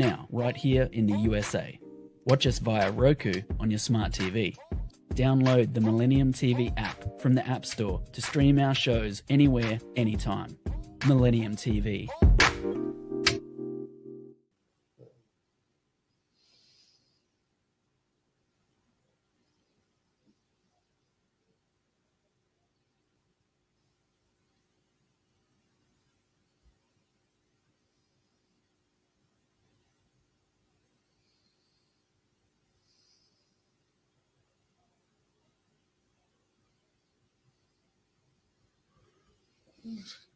now, right here in the USA. Watch us via Roku on your smart TV. Download the Millennium TV app from the App Store to stream our shows anywhere, anytime. Millennium TV.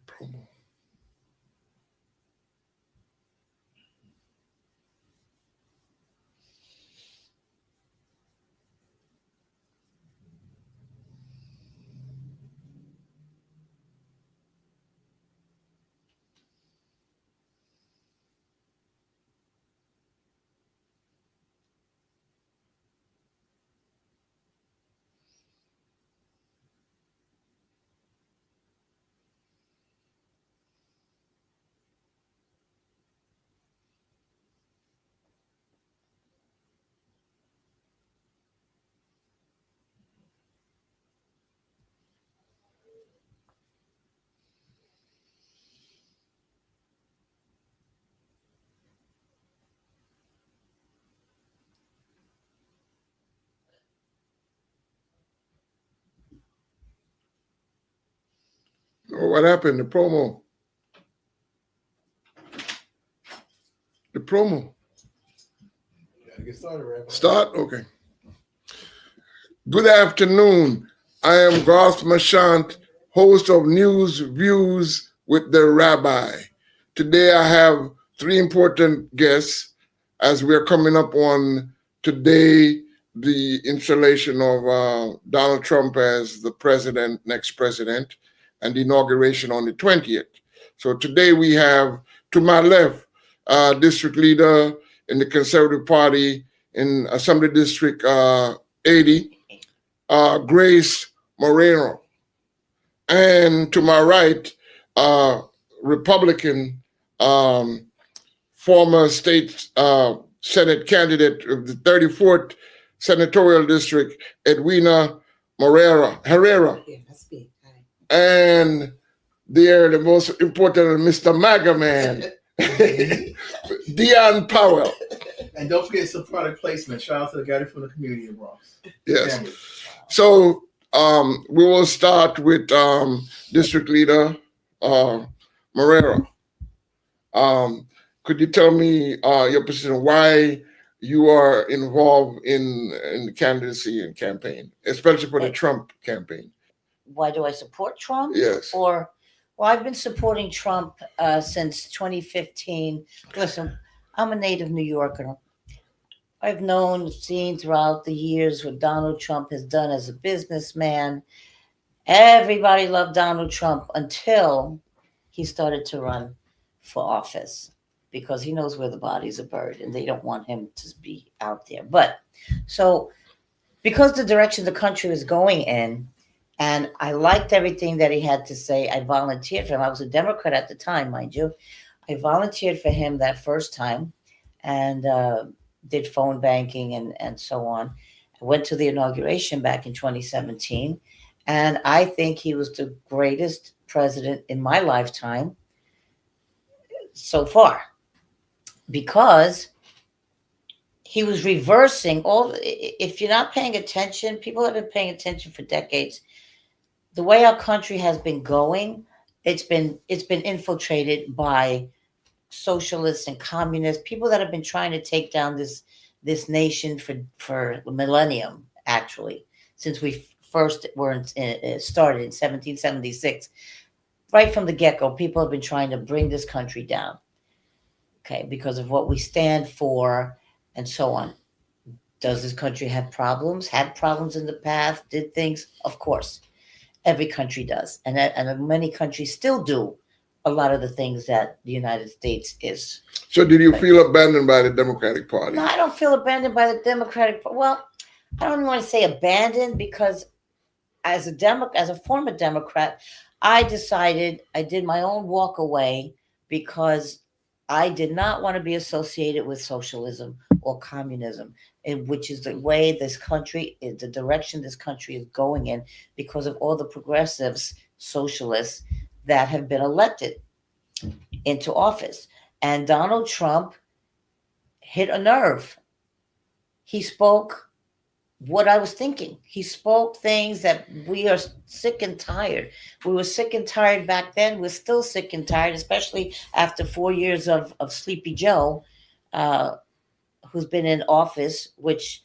Promo. Oh, what happened? The promo. The promo. Get started, Rabbi. Start? Okay. Good afternoon. I am Gath Marchent, host of News Views with the Rabbi. Today I have three important guests as we're coming up on today, the installation of Donald Trump as the president, next president, and the inauguration on the 20th. So today we have, to my left, district leader in the Conservative Party in Assembly District 80, Grace Moreno. And to my right, Republican former state Senate candidate of the 34th Senatorial District, Edwina Herrera. Yeah, that's me. Hi. And they're the most important, Mr. MAGA man, Dion Powell. And don't forget some product placement. Shout out to the guy from the community in Bronx. Yes. Family. So we will start with District Leader Morera. Could you tell me your position, why you are involved in the candidacy and campaign, especially for the Trump campaign? Why do I support Trump? Yes. Well, I've been supporting Trump since 2015. Listen, I'm a native New Yorker. I've seen throughout the years what Donald Trump has done as a businessman. Everybody loved Donald Trump until he started to run for office, because he knows where the bodies are buried and they don't want him to be out there. But so because the direction the country was going in, and I liked everything that he had to say, I volunteered for him. I was a Democrat at the time, mind you. I volunteered for him that first time and did phone banking and so on. I went to the inauguration back in 2017, and I think he was the greatest president in my lifetime so far, because he was reversing all. If you're not paying attention, people have been paying attention for decades. The way our country has been going, it's been infiltrated by socialists and communists, people that have been trying to take down this nation for a millennium, actually, since we first started in 1776. Right from the get-go, people have been trying to bring this country down, okay, because of what we stand for and so on. Does this country have problems? Had problems in the past? Did things? Of course. Every country does. And many countries still do a lot of the things that the United States is. So did you feel abandoned by the Democratic Party? No, I don't feel abandoned by the Democratic Party. Well, I don't even want to say abandoned, because as a former Democrat, I decided, I did my own walk away, because I did not want to be associated with socialism or communism, which is the way this country, the direction this country is going in, because of all the progressives, socialists that have been elected into office. And Donald Trump hit a nerve. He spoke what I was thinking. He spoke things that we are sick and tired. We were sick and tired back then. We're still sick and tired, especially after 4 years of Sleepy Joe, uh, who's been in office, which,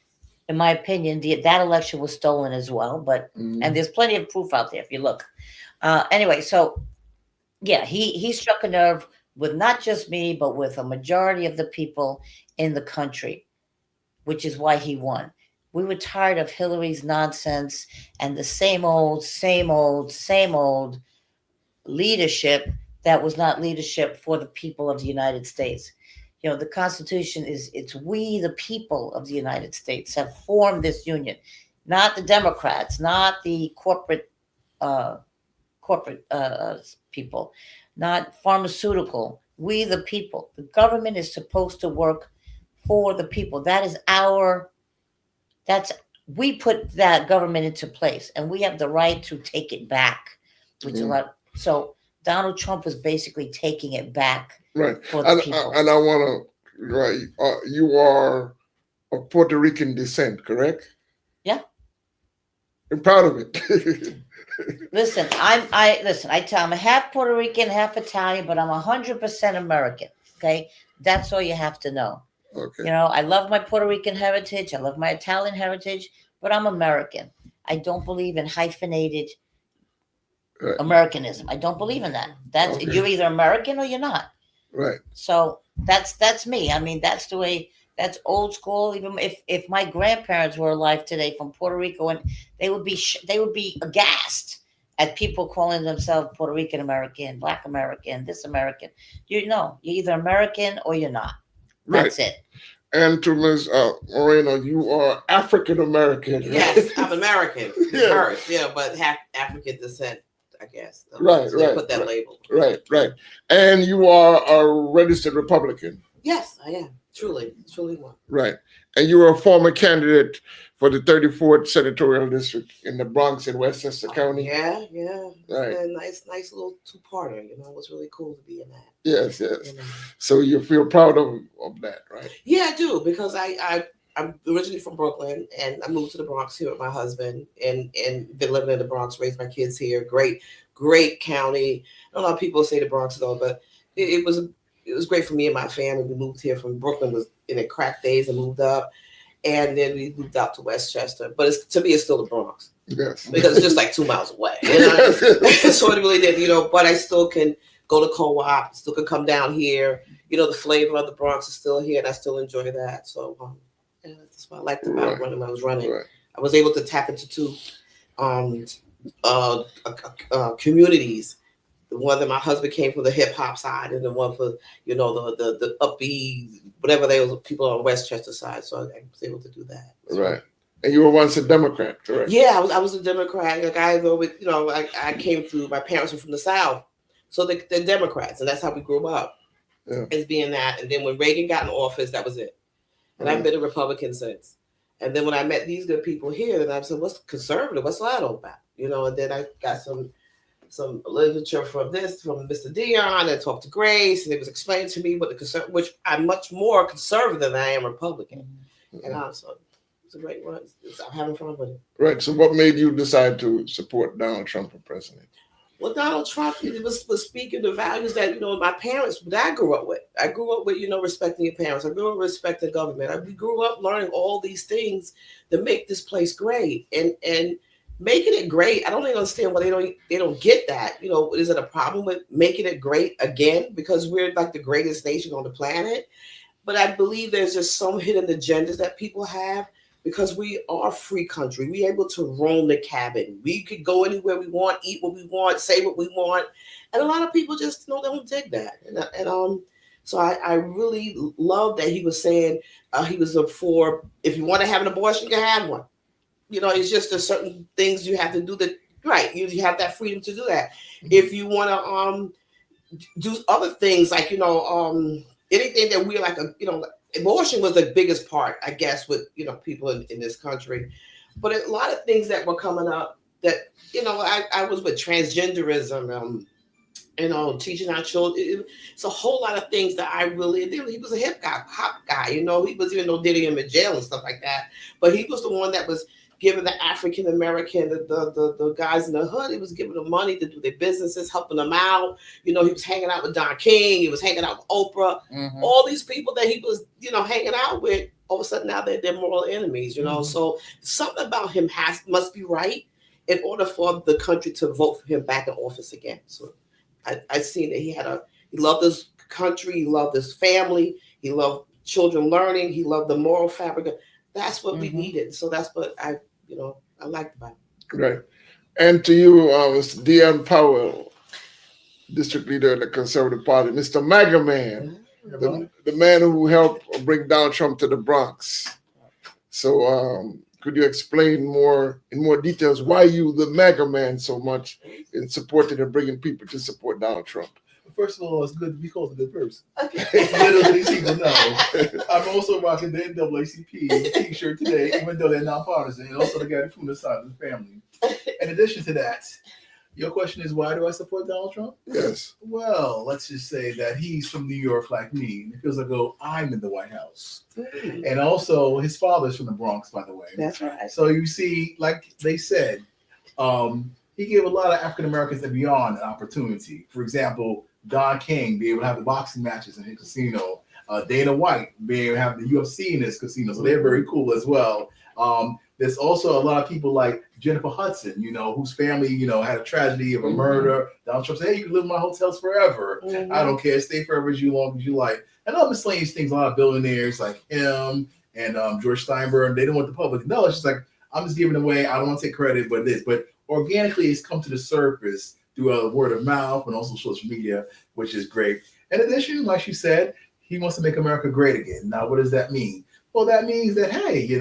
in my opinion, that election was stolen as well. But and there's plenty of proof out there if you look. Anyway, so yeah, he struck a nerve with not just me, but with a majority of the people in the country, which is why he won. We were tired of Hillary's nonsense and the same old, same old, same old leadership that was not leadership for the people of the United States. You know, the Constitution it's we, the people of the United States, have formed this union, not the Democrats, not the corporate people, not pharmaceutical. We, the people. The government is supposed to work for the people. We put that government into place, and we have the right to take it back, which a lot. So Donald Trump was basically taking it back, right? For the people. And I want to, right? You are of Puerto Rican descent, correct? Yeah. I'm proud of it. Listen, I'm a half Puerto Rican, half Italian, but I'm 100% American. Okay, that's all you have to know. Okay. You know, I love my Puerto Rican heritage. I love my Italian heritage, but I'm American. I don't believe in hyphenated Americanism. I don't believe in that. You're either American or you're not. Right. So that's me. I mean, that's the way. That's old school. Even if my grandparents were alive today from Puerto Rico, and they would be aghast at people calling themselves Puerto Rican American, Black American, this American. You're either American or you're not. That's it. And to Ms. Moreno, you are African American. Right? Yes, I'm American first, but have African descent, I guess. Right, so right. They put that label. Right. And you are a registered Republican. Yes, I am. Truly one. Right. And you were a former candidate for the 34th Senatorial District in the Bronx in Westchester County. Yeah. Right. A nice little two-parter. You know, it was really cool to be in that. Yes. So you feel proud of that, right? Yeah, I do, because I'm originally from Brooklyn, and I moved to the Bronx here with my husband, and been living in the Bronx, raised my kids here. Great county. A lot of people say the Bronx is all, but it was great for me and my family. We moved here from Brooklyn, was in the crack days, and moved up, and then we moved out to Westchester. But to me, it's still the Bronx. Yes. Because it's just like 2 miles away. You know? So it really did, but I still can go to co-op, still can come down here. The flavor of the Bronx is still here, and I still enjoy that. So that's what I liked about running. When I was running, I was able to tap into two communities. The one that my husband came from, the hip hop side, and the one for the upbeat, whatever they was, people on Westchester side. So I was able to do that. So. Right. And you were once a Democrat, correct? Yeah, I was a Democrat. Like I came through. My parents were from the South, so they're Democrats, and that's how we grew up, as being that. And then when Reagan got in office, that was it. And I've been a Republican since. And then when I met these good people here, then I said, "What's conservative? What's that all about?" And then I got some literature from Mr. Dion, and talked to Grace, and it was explained to me what which I'm much more conservative than I am Republican. And so it's a great one. I'm having fun with it. Right. So what made you decide to support Donald Trump for president? Well, Donald Trump was speaking the values that, my parents, that I grew up with. I grew up with, respecting your parents. I grew up respecting government. We grew up learning all these things that make this place great. And making it great, I don't even understand why they don't get that. Is it a problem with making it great again? Because we're like the greatest nation on the planet. But I believe there's just some hidden agendas that people have, because we are a free country. We're able to roam the cabin. We could go anywhere we want, eat what we want, say what we want. And a lot of people just don't dig that. And so I really love that he was saying he was for, if you want to have an abortion, you can have one. It's just there's certain things you have to do that, right? You have that freedom to do that. If you want to do other things, like, anything that we're like abortion was the biggest part, I guess, with people in this country. But a lot of things that were coming up that I was with transgenderism, teaching our children. It's a whole lot of things that I really did. He was a hop guy, he was, even though did him in jail and stuff like that. But he was the one that was giving the African American, the guys in the hood, he was giving them money to do their businesses, helping them out. He was hanging out with Don King. He was hanging out with Oprah. Mm-hmm. All these people that he was, hanging out with, all of a sudden now they're moral enemies, Mm-hmm. So something about him must be right in order for the country to vote for him back in office again. So I seen that he loved his country, he loved his family, he loved children learning, he loved the moral fabric. That's what we needed. So that's what I liked about it. Right. And to you, Mr. Deon Powell, District Leader of the Conservative Party, Mr. MAGA Man, the man who helped bring Donald Trump to the Bronx. So could you explain in more details why you, the MAGA Man, so much in supporting and bringing people to support Donald Trump? First of all, it's good to be called a good person. Little do these people know. I'm also rocking the NAACP t-shirt today, even though they're nonpartisan, and also the guy from the side of the family. In addition to that, your question is, why do I support Donald Trump? Yes. Well, let's just say that he's from New York like me. It feels like, I'm in the White House. And also, his father's from the Bronx, by the way. That's right. So you see, like they said, he gave a lot of African Americans and beyond an opportunity. For example, Don King be able to have the boxing matches in his casino. Dana White being able to have the UFC in his casino. So they're very cool as well. There's also a lot of people like Jennifer Hudson, whose family, had a tragedy of a murder. Donald Trump said, hey, you can live in my hotels forever. Mm-hmm. I don't care. Stay forever as long as you like. And other miscellaneous things, a lot of billionaires like him and George Steinberg, they don't want the public to know. It's just like, I'm just giving away. I don't want to take credit, but this. But organically, it's come to the surface through word of mouth and also social media, which is great. In addition, like she said, he wants to make America great again. Now, what does that mean? Well, that means that, hey,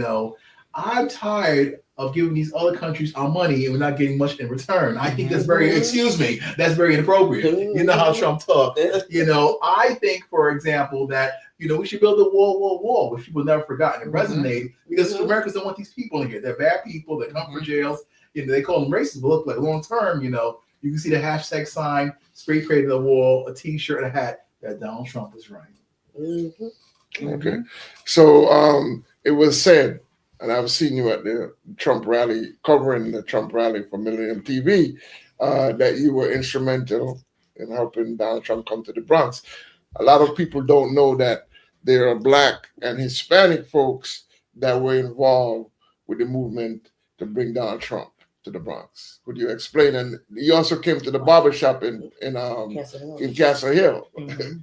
I'm tired of giving these other countries our money and we're not getting much in return. I think that's that's very inappropriate. You know how Trump talks. I think, for example, that, we should build a wall, which people never forgotten and resonate, because Americans don't want these people in here. They're bad people. They come from jails. They call them racist, but look, like long term, you can see the hashtag sign, spray painted on the wall, a t-shirt, and a hat, that Donald Trump is right. Mm-hmm. Okay. So it was said, and I've seen you at the Trump rally, covering the Trump rally for Millennium TV, that you were instrumental in helping Donald Trump come to the Bronx. A lot of people don't know that there are Black and Hispanic folks that were involved with the movement to bring Donald Trump to the Bronx. Could you explain? And you also came to the barbershop in Castle Hill. Mm-hmm.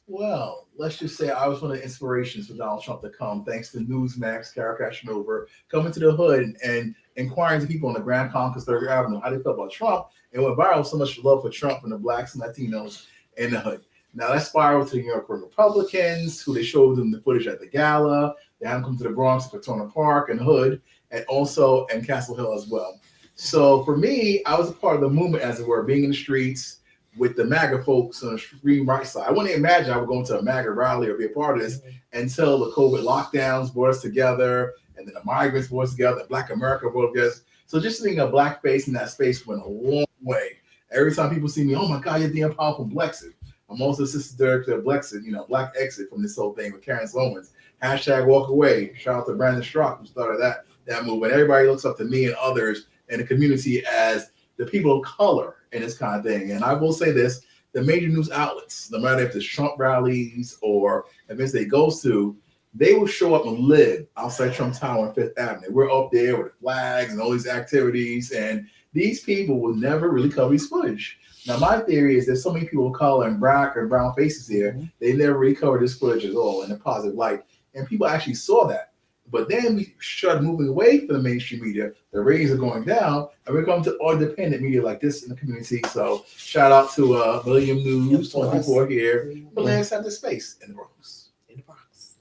Well, let's just say I was one of the inspirations for Donald Trump to come, thanks to Newsmax, Carol Cashinova, coming to the hood and inquiring to people on the Grand Concourse 3rd Avenue how they felt about Trump. And went viral so much love for Trump from the Blacks and Latinos in the hood. Now that spiraled to the New York Republicans, who they showed them the footage at the gala. They had them come to the Bronx, Petona Park and Hood, and also in Castle Hill as well. So for me, I was a part of the movement, as it were, being in the streets with the MAGA folks on the extreme right side. I wouldn't imagine I would go into a MAGA rally or be a part of this until the COVID lockdowns brought us together, and then the migrants brought us together, Black America brought us. So just seeing a Black face in that space went a long way. Every time people see me, oh my God, you're damn powerful Blexit. I'm also assistant director of Blexit, Black Exit from this whole thing with Karen Slowens. Hashtag walk away. Shout out to Brandon Strzok, who started that movement. Everybody looks up to me and others in the community as the people of color in this kind of thing. And I will say this, the major news outlets, no matter if it's Trump rallies or events they goes to, they will show up and live outside Trump Tower on Fifth Avenue. We're up there with the flags and all these activities, and these people will never really cover these footage. Now, my theory is there's so many people of color and black or brown faces here, they never really covered this footage at all in a positive light. And people actually saw that. But then we started moving away from the mainstream media. The ratings are going down, and we're coming to independent media like this in the community. So shout out to Millennium News 24 here. But let's have the space in the Bronx.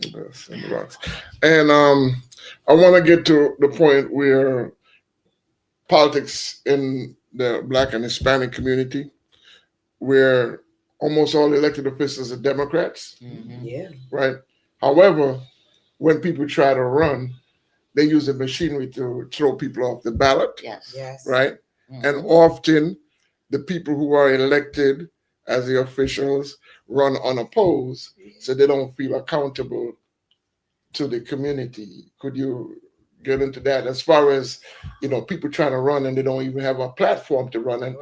Yes, in the Bronx. And I want to get to the point where politics in the Black and Hispanic community, where almost all elected officials are Democrats, Yeah. right? However, when people try to run, they use the machinery to throw people off the ballot, Yes. Yes. right? Mhm. And often the people who are elected as the officials run unopposed, so they don't feel accountable to the community. Could you get into that as far as, people trying to run and they don't even have a platform to run, and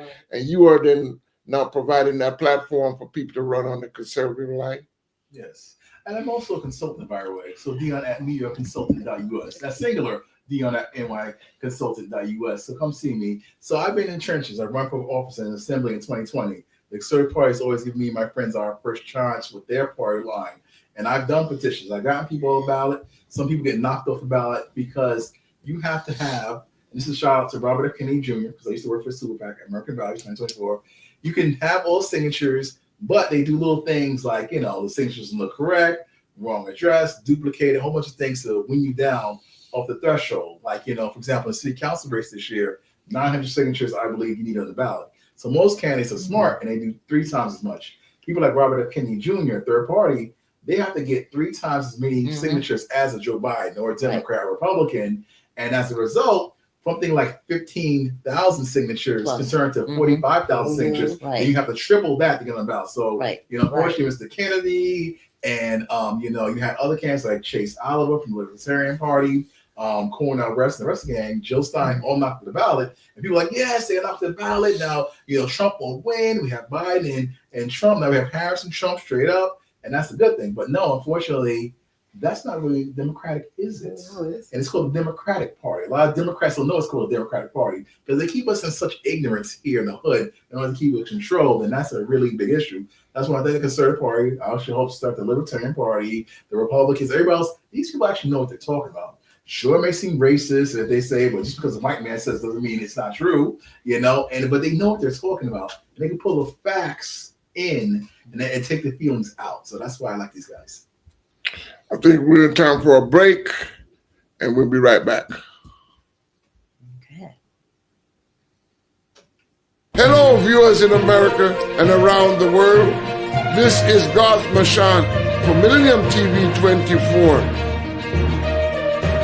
you are then now providing that platform for people to run on the conservative line? Yes. And I'm also a consultant, by the way. So Dion at NewYorkConsultant.us. That's singular, Dion at NYConsultant.us. So come see me. So I've been in trenches. I run for office in assembly in 2020. The conservative party has always given me, my friends, our first chance with their party line. And I've done petitions. I've gotten people on the ballot. Some people get knocked off the ballot because you have to have, and this is a shout out to Robert F. Kennedy Jr., because I used to work for Super PAC at American Values 2024. You can have all signatures, but they do little things like, the signatures look correct, wrong address, duplicate, a whole bunch of things to win you down off the threshold. Like, for example, the city council race this year, 900 signatures, I believe you need on the ballot. So most candidates are smart and they do 3 times as much. People like Robert F. Kennedy Jr., third party, they have to get 3 times as many signatures as a Joe Biden or a Democrat or Republican. And as a result, something like 15,000 signatures Plus. can turn to 45,000 signatures. Right. And you have to triple that to get on the ballot. So, Right. unfortunately, Mr. Kennedy and, you had other candidates like Chase Oliver from the Libertarian Party, Cornel West and the rest of the gang, Jill Stein, all knocked the ballot. And people are like, yes, they knocked the ballot. Now, Trump will win. We have Biden and Trump. Now we have Harris and Trump straight up. And that's a good thing. But no, unfortunately, that's not really democratic, is it? No, it isn't. And it's called the Democratic Party. A lot of Democrats don't know it's called a Democratic Party because they keep us in such ignorance here in the hood in order to keep us controlled. And that's a really big issue. That's why I think the Conservative Party, I actually hope to start the Libertarian Party, the Republicans, everybody else. These people actually know what they're talking about. Sure, it may seem racist if they say, but just because a white man says doesn't mean it's not true, but they know what they're talking about. And they can pull the facts in and take the feelings out. So that's why I like these guys. I think we're in time for a break, and we'll be right back. Okay. Hello, viewers in America and around the world. This is Gath Marchent for Millennium TV 24.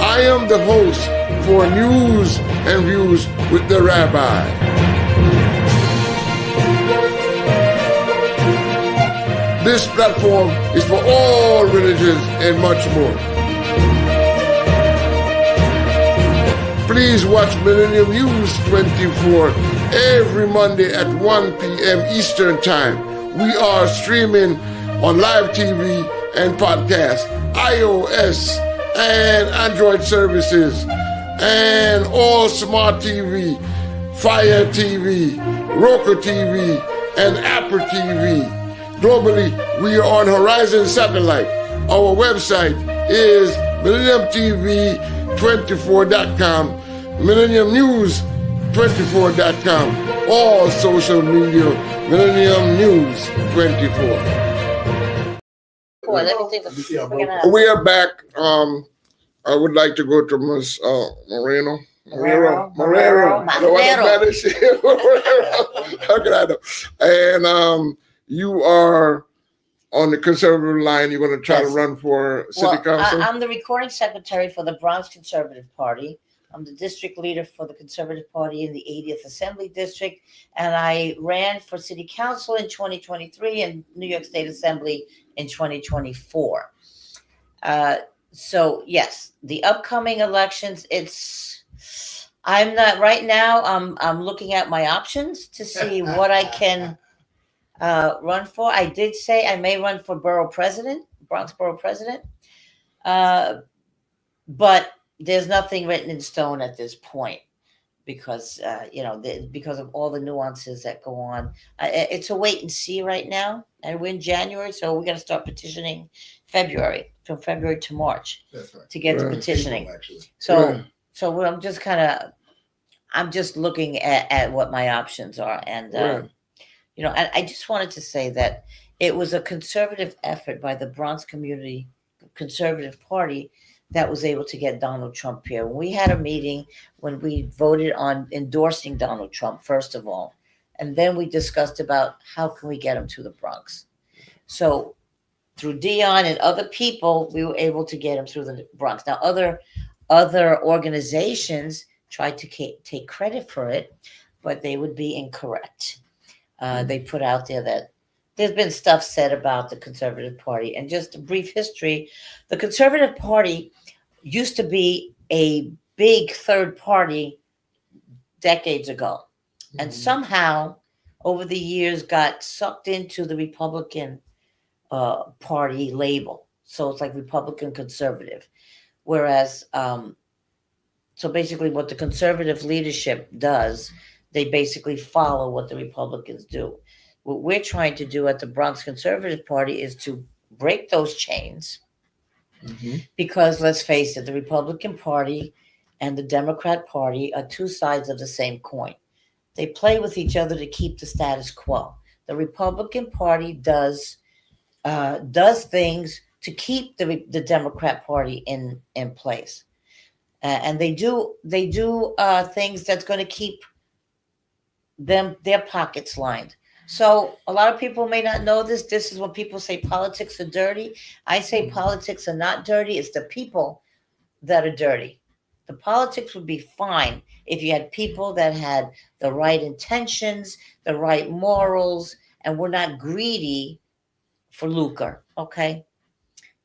I am the host for News and Views with the Rabbi. This platform is for all religions and much more. Please watch Millennium News 24 every Monday at 1 p.m. Eastern Time. We are streaming on live TV and podcast, iOS and Android services, and all smart TV, Fire TV, Roku TV, and Apple TV. Globally, we are on Horizon Satellite. Our website is MillenniumTV24.com, MillenniumNews24.com, all social media, Millennium News 24. Boy, let me think. We are back. I would like to go to Ms. Moreno. Marrero. I don't want to banish you. How can I know? And you are on the conservative line. You're going to try to run for city council? I'm the recording secretary for the Bronx Conservative Party. I'm the district leader for the Conservative Party in the 80th Assembly District, and I ran for city council in 2023 and New York State Assembly in 2024. So yes, the upcoming elections, I'm not right now. I'm looking at my options to see what I can run for. I did say I may run for Bronx Borough President, but there's nothing written in stone at this point because because of all the nuances that go on. It's a wait and see right now, and we're in January, so we're going to start petitioning from February to March. That's right. To get to petitioning. So I'm just looking at what my options are, and I just wanted to say that it was a conservative effort by the Bronx Community Conservative Party that was able to get Donald Trump here. We had a meeting when we voted on endorsing Donald Trump, first of all. And then we discussed about how can we get them to the Bronx. So through Dion and other people, we were able to get them through the Bronx. Now, other organizations tried to take credit for it, but they would be incorrect. They put out there that there's been stuff said about the Conservative Party. And just a brief history, the Conservative Party used to be a big third party decades ago. And somehow, over the years, got sucked into the Republican party label. So it's like Republican conservative. Whereas, so basically what the conservative leadership does, they basically follow what the Republicans do. What we're trying to do at the Bronx Conservative Party is to break those chains. Because let's face it, the Republican Party and the Democrat Party are two sides of the same coin. They play with each other to keep the status quo. The Republican Party does things to keep the Democrat Party in place, and they do things that's going to keep their pockets lined. So a lot of people may not know this. This is when people say politics are dirty. I say politics are not dirty. It's the people that are dirty. The politics would be fine if you had people that had the right intentions, the right morals, and were not greedy for lucre. Okay,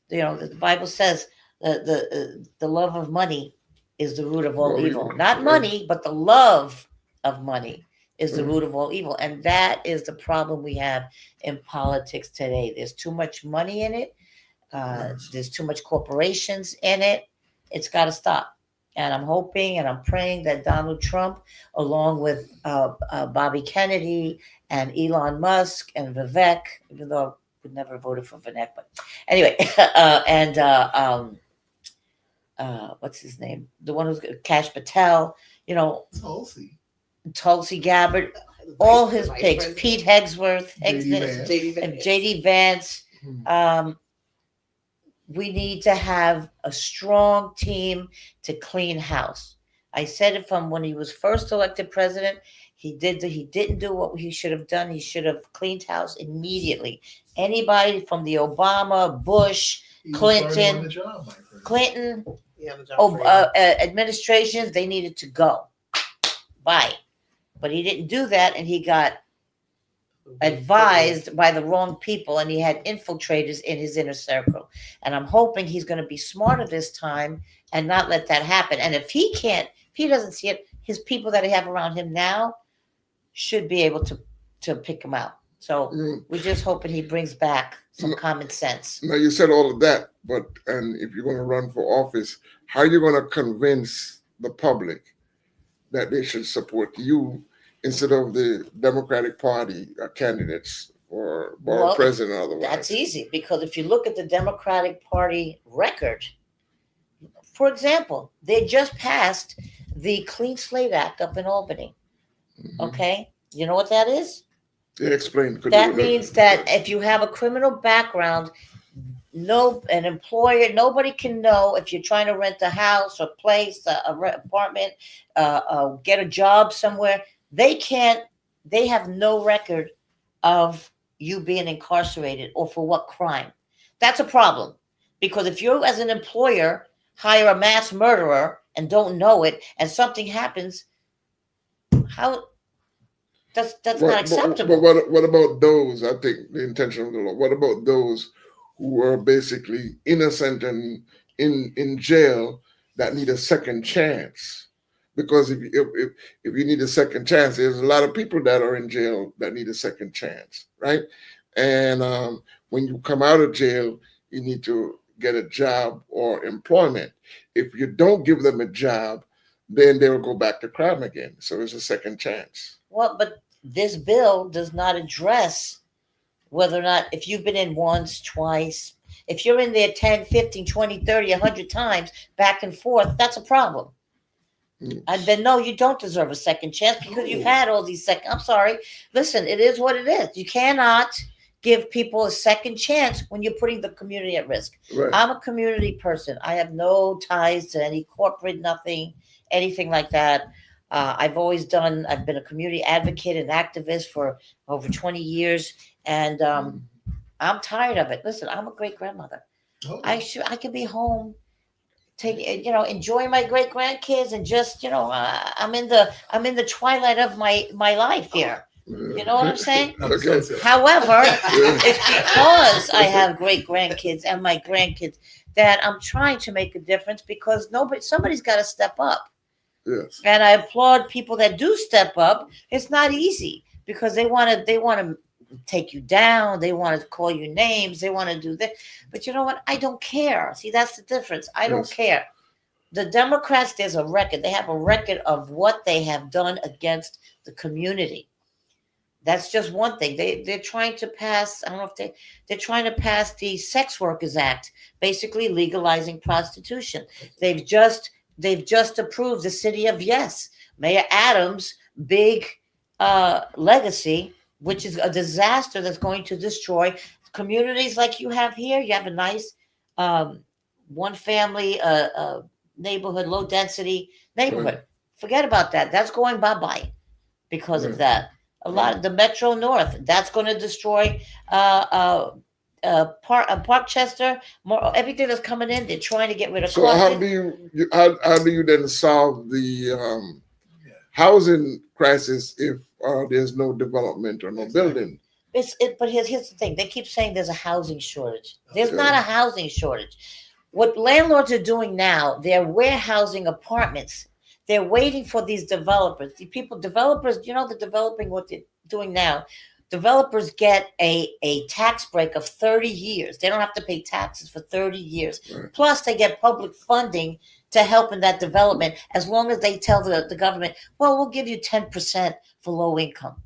the Bible says the love of money is the root of all evil. Not money, but the love of money is the root of all evil. And that is the problem we have in politics today. There's too much money in it. There's too much corporations in it. It's got to stop. And I'm hoping and I'm praying that Donald Trump, along with Bobby Kennedy and Elon Musk and Vivek, even though I would never voted for Vivek, but anyway, and what's his name? The one who's Kash Patel, Tulsi Gabbard, all his picks, Pete Hegsworth, JD Vance. We need to have a strong team to clean house. I said it from when he was first elected president. He didn't do what he should have done. He should have cleaned house immediately. Anybody from the Obama, Bush, Clinton, administrations, they needed to go. Bye. But he didn't do that, and he got advised by the wrong people, and he had infiltrators in his inner circle. And I'm hoping he's going to be smarter this time and not let that happen. And if he doesn't see it, his people that he have around him now should be able to pick him out. So we're just hoping he brings back some common sense. Now, you said all of that, and if you're going to run for office, how are you going to convince the public that they should support you instead of the Democratic Party candidates or president or otherwise? That's easy, because if you look at the Democratic Party record, for example, they just passed the Clean Slate Act up in Albany. Okay? You know what that is? Yeah, explain. That means that if you have a criminal background, an employer, nobody can know if you're trying to rent a house or place, apartment, get a job somewhere. They have no record of you being incarcerated or for what crime. That's a problem, because if you as an employer hire a mass murderer and don't know it and something happens, that's not acceptable. But what about those, I think the intention of the law, what about those who are basically innocent and in jail that need a second chance? Because if you need a second chance, there's a lot of people that are in jail that need a second chance, right? And when you come out of jail, you need to get a job or employment. If you don't give them a job, then they will go back to crime again. So it's a second chance. Well, but this bill does not address whether or not, if you've been in once, twice, if you're in there 10, 15, 20, 30, 100 times back and forth, that's a problem. And then, no, you don't deserve a second chance because you've had all these I'm sorry. Listen, it is what it is. You cannot give people a second chance when you're putting the community at risk. Right. I'm a community person. I have no ties to any corporate, nothing, anything like that. I've been a community advocate and activist for over 20 years, and I'm tired of it. Listen, I'm a great grandmother. Oh, I can be home, enjoy my great grandkids, and just, I'm in the twilight of my life here. You know what I'm saying? Okay. However, it's because I have great grandkids and my grandkids that I'm trying to make a difference, because somebody's got to step up. Yes. And I applaud people that do step up. It's not easy, because they want to take you down. They want to call you names. They want to do that. But you know what? I don't care. See, that's the difference. I don't Yes. care. The Democrats, there's a record. They have a record of what they have done against the community. That's just one thing. They're trying to pass. I don't know if they're trying to pass the Sex Workers Act, basically legalizing prostitution. They've just approved the city of Yes. Mayor Adams' big legacy, which is a disaster that's going to destroy communities like you have here. You have a nice one family neighborhood, low density neighborhood. Right. Forget about that. That's going bye bye because of Right. that. A lot of the Metro North, that's going to destroy Parkchester. More everything that's coming in. They're trying to get rid of. So how Clarkson. do how do you then solve the yeah. housing crisis if there's no development or no building? But here's the thing. They keep saying there's a housing shortage. There's Okay. not a housing shortage. What landlords are doing now, they're warehousing apartments. They're waiting for these developers. Developers, they're developing what they're doing now. Developers get a tax break of 30 years. They don't have to pay taxes for 30 years. Right. Plus, they get public funding to help in that development, as long as they tell the government, well, we'll give you 10% for low income.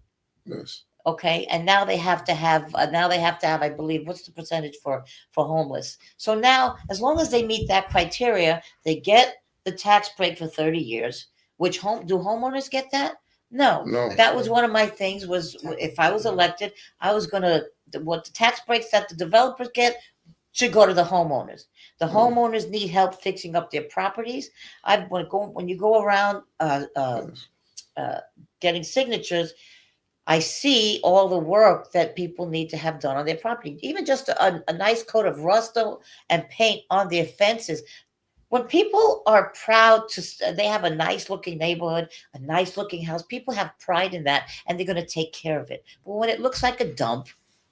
Yes. Okay, and now they have to have I believe, what's the percentage for homeless. So now, as long as they meet that criteria, they get the tax break for 30 years. Which homeowners get that? No. No. That was one of my things. Was if I was elected, I was gonna, what the tax breaks that the developers get should go to the homeowners. The homeowners need help fixing up their properties. When you go around Yes. getting signatures, I see all the work that people need to have done on their property. Even just a nice coat of rust and paint on their fences. When people are proud they have a nice looking neighborhood, a nice looking house. People have pride in that, and they're going to take care of it. But when it looks like a dump,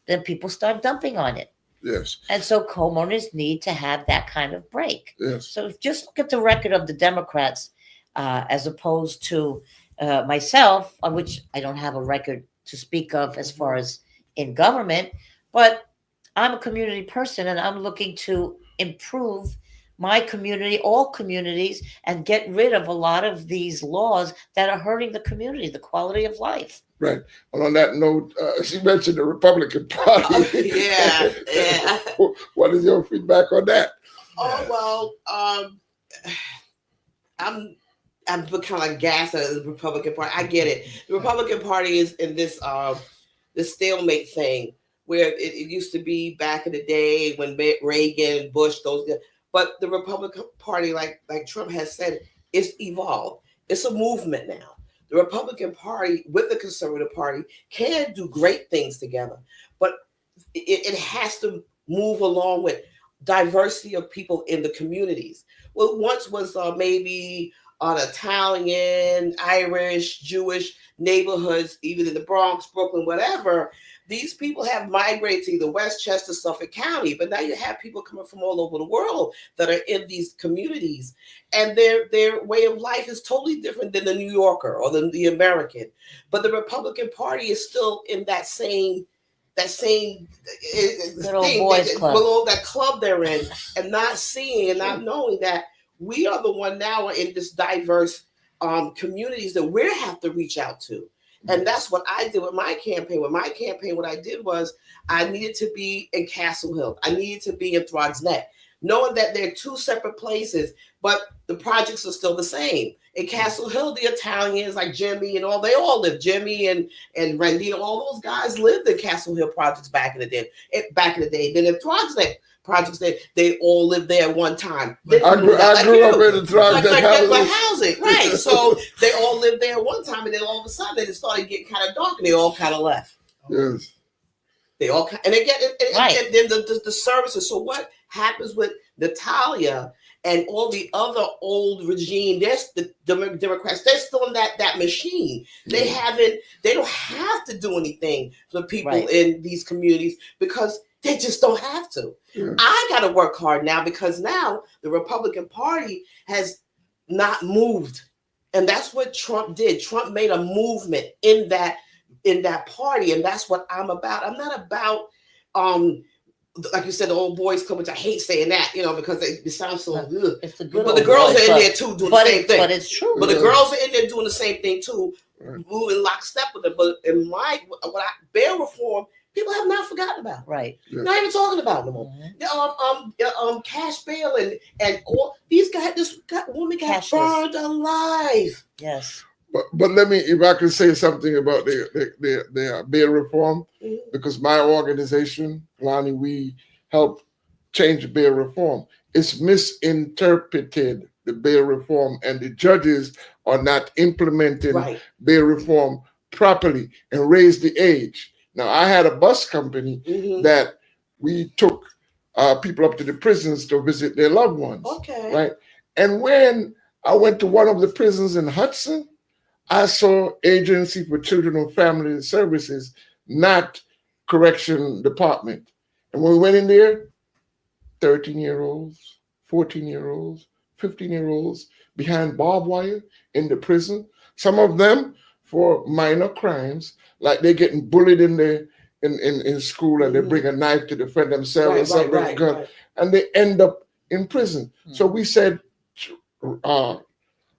then people start dumping on it. Yes. And so homeowners need to have that kind of break. Yes. So just look at the record of the Democrats, as opposed to myself, on which I don't have a record to speak of as far as in government, but I'm a community person, and I'm looking to improve my community, all communities, and get rid of a lot of these laws that are hurting the community, the quality of life. Right. Well, on that note, she mentioned the Republican Party. Yeah. What is your feedback on that? Oh well, I'm kind of like gas at the Republican Party. I get it. The Republican Party is in this stalemate thing where it used to be back in the day when Reagan and Bush, but the Republican Party, like Trump has said, it's evolved. It's a movement now. The Republican Party with the Conservative Party can do great things together, but it has to move along with diversity of people in the communities. What once was maybe on Italian, Irish, Jewish neighborhoods, even in the Bronx, Brooklyn, whatever, these people have migrated to either Westchester, Suffolk County, but now you have people coming from all over the world that are in these communities, and their way of life is totally different than the New Yorker or the American. But the Republican Party is still in that same Good old thing, boys club. that club they're in, and not seeing and not knowing that we are the one now in this diverse communities that we have to reach out to. And that's what I did with my campaign. With my campaign, what I did was I needed to be in Castle Hill. I needed to be in Throgs Neck, knowing that they're two separate places, but the projects are still the same. In Castle Hill, the Italians like Jimmy and all, they all live. Jimmy and Randino, all those guys lived in Castle Hill projects back in the day. Then in Throgs Neck, projects that they all lived there at one time. I grew up in the like houses. housing, right? So they all lived there at one time, and then all of a sudden it started getting kind of dark, and they all kind of left. Yes. They all and they get Right. and then the services. So what happens with Natalia and all the other old regime? There's the Democrats. They're still in that machine. They don't have to do anything for people in these communities because they just don't have to. Yeah. I got to work hard now because now the Republican Party has not moved, and that's what Trump did. Trump made a movement in that party, and that's what I'm about. I'm not about like you said, the old boys club, which I hate saying that, because it sounds so good. It's the good But the old girls boys are in club. there too doing the same thing. But it's true. But the girls are in there doing the same thing too, Right. moving lockstep with it. But in bail reform, people have not forgotten about. Right. Yeah. Not even talking about no more. Cash bail and all these guys. This woman got Cashless. burned alive. Yes. But let me, if I could say something about the bail reform, because my organization, Lonnie, we help change bail reform. It's misinterpreted, the bail reform, and the judges are not implementing Right. bail reform properly and raise the age. Now, I had a bus company that we took people up to the prisons to visit their loved ones. Okay. Right. And when I went to one of the prisons in Hudson, I saw Agency for Children and Family Services, not Correction Department. And when we went in there, 13-year-olds, 14-year-olds, 15-year-olds behind barbed wire in the prison. Some of them for minor crimes, like they're getting bullied in school and they bring a knife to defend themselves and some bring a gun, and they end up in prison. So we said,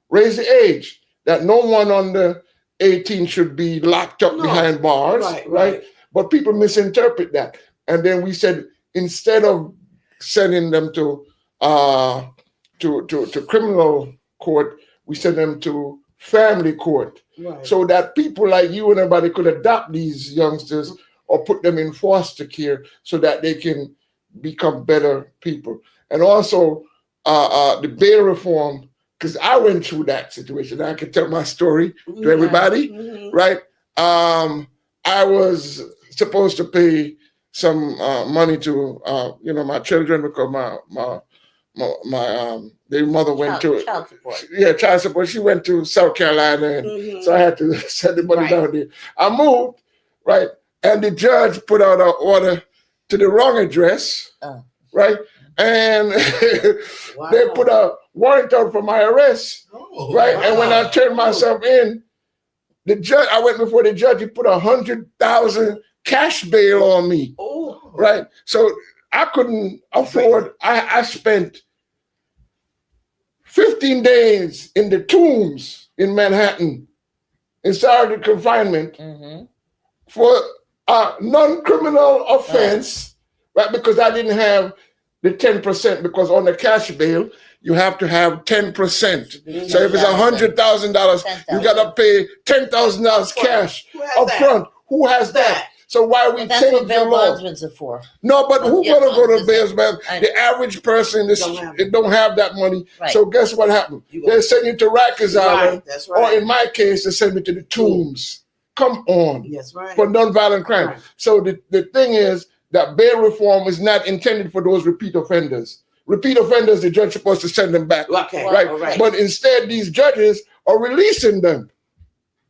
raise the age, that no one under 18 should be locked up behind bars, right? But people misinterpret that. And then we said, instead of sending them to criminal court, we send them to family court, so that people like you and everybody could adopt these youngsters or put them in foster care so that they can become better people. And also the bail reform, because I went through that situation. I can tell my story to everybody, right? I was supposed to pay some money to my children because their mother went to child support. child support. She went to South Carolina, and so I had to send the money down there. I moved, right, and the judge put out an order to the wrong address, right, and they put a warrant out for my arrest, right. And when I turned myself in, I went before the judge. He put $100,000 cash bail on me, right. So I couldn't afford. I spent 15 days in the Tombs in Manhattan in solitary confinement for a non-criminal offense, right? Because I didn't have the 10%, because on the cash bail, you have to have 10%. So if it's $100,000, you got to pay $10,000 cash up front. Who has that? So why we That's change what the bail law? bondsmen are for. No, but who gonna go to bail bond? I know. The average person don't have that money. Right. So guess what happened? They send you to Rikers Island, That's or right. in my case, they send me to the Tombs. Come on, That's right. for nonviolent crime. Right. So the thing is that bail reform is not intended for those repeat offenders. Repeat offenders, the judge is supposed to send them back, Okay. right? All right. But instead, these judges are releasing them.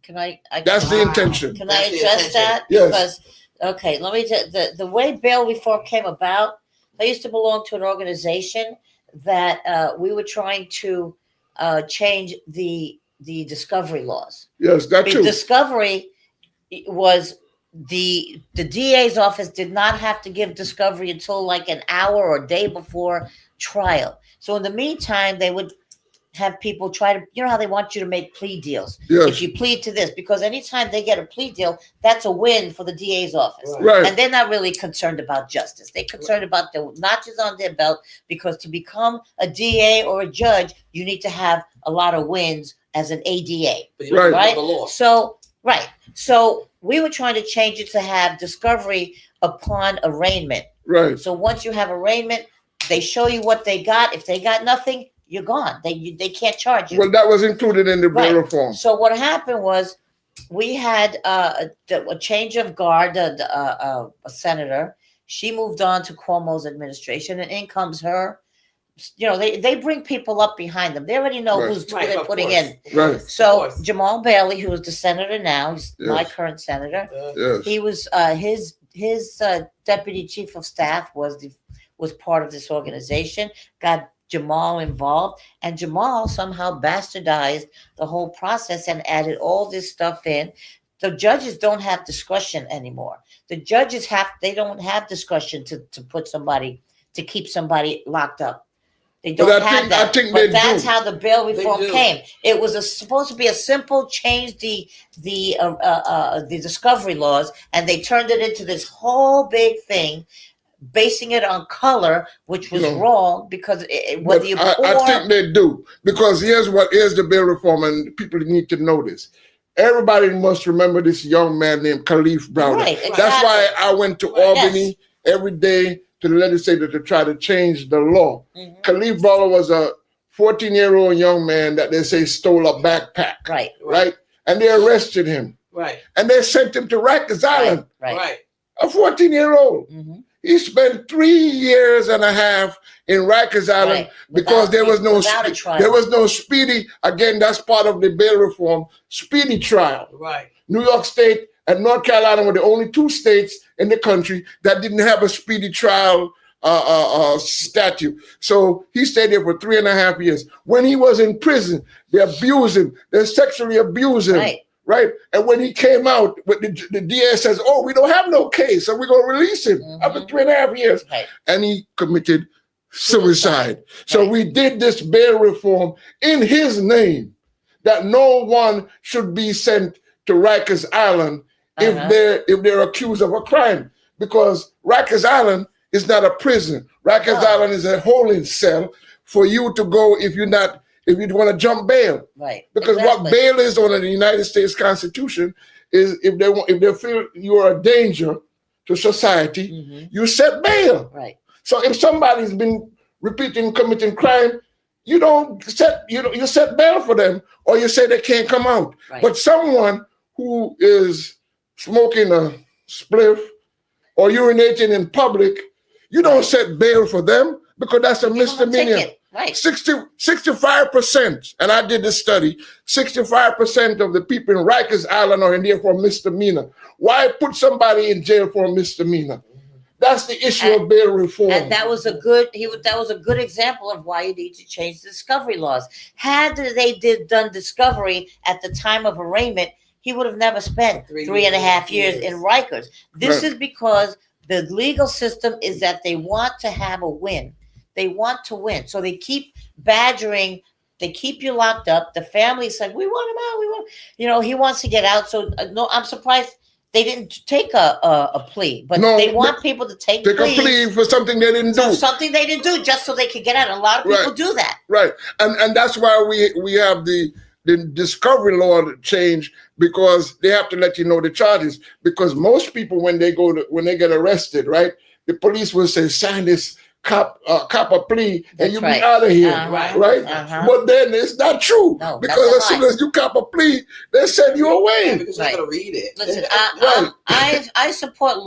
Can I That's the intention. Can That's I the address intention. that? Yes. Because, okay, let me tell the way bail reform came about. I used to belong to an organization that we were trying to change the discovery laws. Yes, that too. Discovery was the DA's office did not have to give discovery until like an hour or a day before trial. So in the meantime, they would have people try to, how they want you to make plea deals. Yes. If you plead to this, because anytime they get a plea deal, that's a win for the DA's office. Right. And they're not really concerned about justice. They're concerned about the notches on their belt, because to become a DA or a judge, you need to have a lot of wins as an ADA. But you don't Right. know the law. So Right. So we were trying to change it to have discovery upon arraignment. Right. So once you have arraignment, they show you what they got. If they got nothing, you're gone. They can't charge you. Well, that was included in the bail Right. reform. So what happened was we had a change of guard, a senator. She moved on to Cuomo's administration, and in comes her. You know, they bring people up behind them. They already know Right. who Right, they're of putting course. in. Right. Of So course. Jamal Bailey, who is the senator now, he's my Yes. current senator. Yes. He was his deputy chief of staff was part of this organization. Got Jamal involved, and Jamal somehow bastardized the whole process and added all this stuff in. The judges don't have discretion anymore. The judges they don't have discretion to put somebody, to keep somebody locked up. They don't But have that. I think But they that's do. how the bail reform do. came. It was supposed to be a simple change the discovery laws, and they turned it into this whole big thing, basing it on color, which was No. wrong because whether But you I think they do, because here's the bail reform, and people need to know this. Everybody must remember this young man named Khalif Browder. Right, That's exactly. why I went to Right. Albany every day to the legislature to try to change the law. Mhm. Khalif Browder was a 14-year-old young man that they say stole a backpack, Right, right? And they arrested him, Right. and they sent him to Rikers Island, right. Right. a 14-year-old. Mhm. He spent 3 years and a half in Rikers Island Right. because Without- there was no without a trial. there was no speedy. Again, that's part of the bail reform. Speedy trial. Right. New York State and North Carolina were the only two states in the country that didn't have a speedy trial statute. So he stayed there for 3.5 years. When he was in prison, they abused him. They sexually abused him. Right. Right. And when he came out, the DA says, "Oh, we don't have no case, so we're going to release him after 3.5 years." Right. And he committed suicide. So Right. we did this bail reform in his name, that no one should be sent to Rikers Island Uh-huh. if they're accused of a crime, because Rikers Island is not a prison. Rikers No. Island is a holding cell for you to go if you want to jump bail. Right. Because Exactly. what bail is under the United States Constitution is if they feel you are a danger to society, Mhm. you set bail. Right. So if somebody's been committing crime, you set bail for them, or you say they can't come out. Right. But someone who is smoking a spliff or urinating in public, you don't set bail for them, because that's a Give 'em a misdemeanor. ticket. Right. 65%, and I did this study, 65% of the people in Rikers Island are in there for misdemeanor. Why put somebody in jail for a misdemeanor? That's the issue of bail reform. And that was a good example of why you need to change the discovery laws. Had they done discovery at the time of arraignment, he would have never spent 3.5 years in Rikers. This Right. is because the legal system is that they want to have a win. They want to win. So they keep badgering, they keep you locked up. The family's like, we want him out. He wants to get out. So no, I'm surprised they didn't take a plea, but No, they want people to take a pleas. plea for something they didn't do. Something they didn't do just so they could get out. A lot of people Right. do that. Right. And that's why we have the discovery law change, because they have to let you know the charges. Because most people, when they get arrested, right, the police will say, sign this cop a plea and That's you'll right. be out of here. Uh-huh. Right? Uh-huh. But then it's not true. No, because that's a as soon lie. as you cop a plea, they send you Yeah, away. because you're Right. gonna read it. Listen, Right. I support